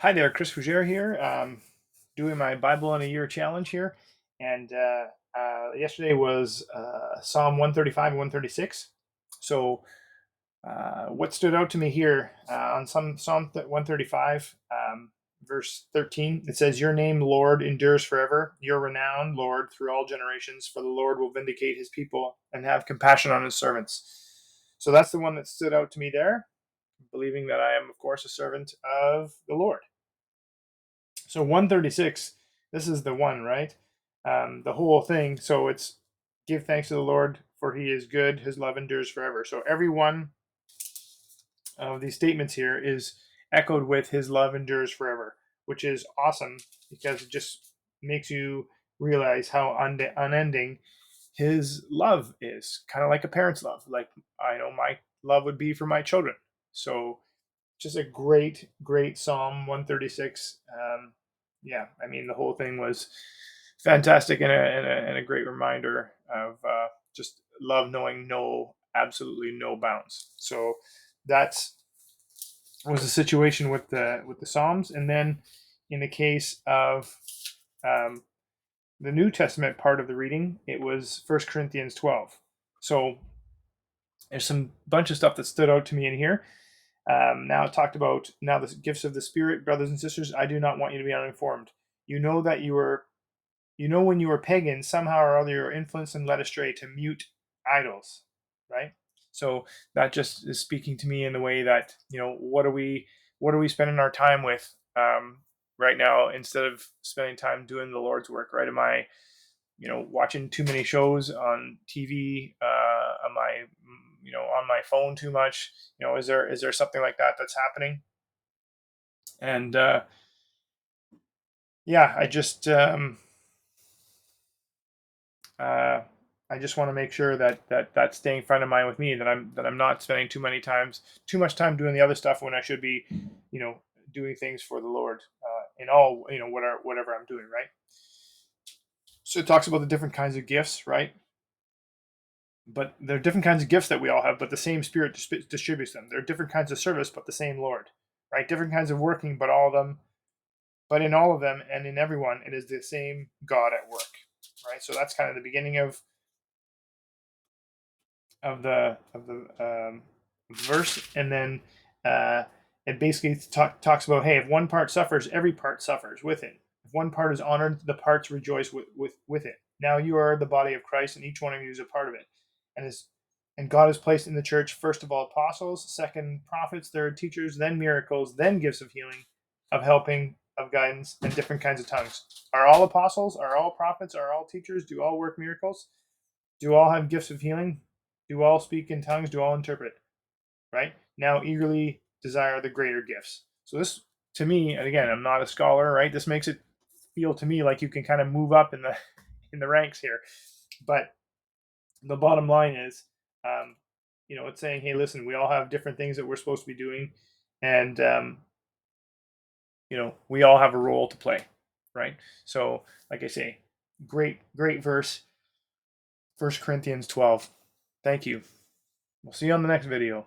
Hi there, Chris Fougere here, doing my Bible in a Year challenge here. And yesterday was Psalm 135 and 136. So, what stood out to me here on Psalm 135, verse 13, it says, "Your name, Lord, endures forever. Your renown, Lord, through all generations. For the Lord will vindicate his people and have compassion on his servants." So, that's the one that stood out to me there, believing that I am, of course, a servant of the Lord. So 136, this is the one, right? The whole thing. So it's give thanks to the Lord, for he is good, his love endures forever. So every one of these statements here is echoed with his love endures forever, which is awesome because it just makes you realize how unending his love is. Kind of like a parent's love. Like I know my love would be for my children. So just a great Psalm 136. Yeah, I mean, the whole thing was fantastic and a great reminder of just love knowing absolutely no bounds. So that's was the situation with the Psalms, and then in the case of um, the New Testament part of the reading, it was 1 Corinthians 12. So there's some bunch of stuff that stood out to me in here. Now it talked about now the gifts of the Spirit, brothers and sisters. I do not want you to be uninformed. You know that when you were pagan, somehow or other you were influenced and led astray to mute idols, right? So that just is speaking to me in the way that what are we spending our time with right now instead of spending time doing the Lord's work, right? Am I watching too many shows on TV? Am I on my phone too much? Is there something like that that's happening? And yeah, uh, I just want to make sure that that's staying front of mind with me. That I'm not spending too much time doing the other stuff when I should be, you know, doing things for the Lord in all whatever I'm doing, right? So it talks about the different kinds of gifts, right? But there are different kinds of gifts that we all have, but the same Spirit distributes them. There are different kinds of service, but the same Lord, right? Different kinds of working, but all of them, but in all of them and in everyone, it is the same God at work, right? So that's kind of the beginning of the verse, and then uh, it basically talks about, hey, if one part suffers, every part suffers with it. If one part is honored, the parts rejoice with it. Now you are the body of Christ, and each one of you is a part of it. And God has placed in the church first of all apostles, second prophets, third teachers, then miracles, then gifts of healing, of helping, of guidance, and different kinds of tongues. Are all apostles? Are all prophets? Are all teachers? Do all work miracles? Do all have gifts of healing? Do all speak in tongues? Do all interpret? Right? Now eagerly desire the greater gifts. So this, to me, and again, I'm not a scholar, right? This makes it feel to me like you can kind of move up in the in the ranks here. But the bottom line is, um, it's saying, hey, listen, we all have different things that we're supposed to be doing, and we all have a role to play, right? So, like I say, great verse, 1 Corinthians 12. Thank you. We'll see you on the next video.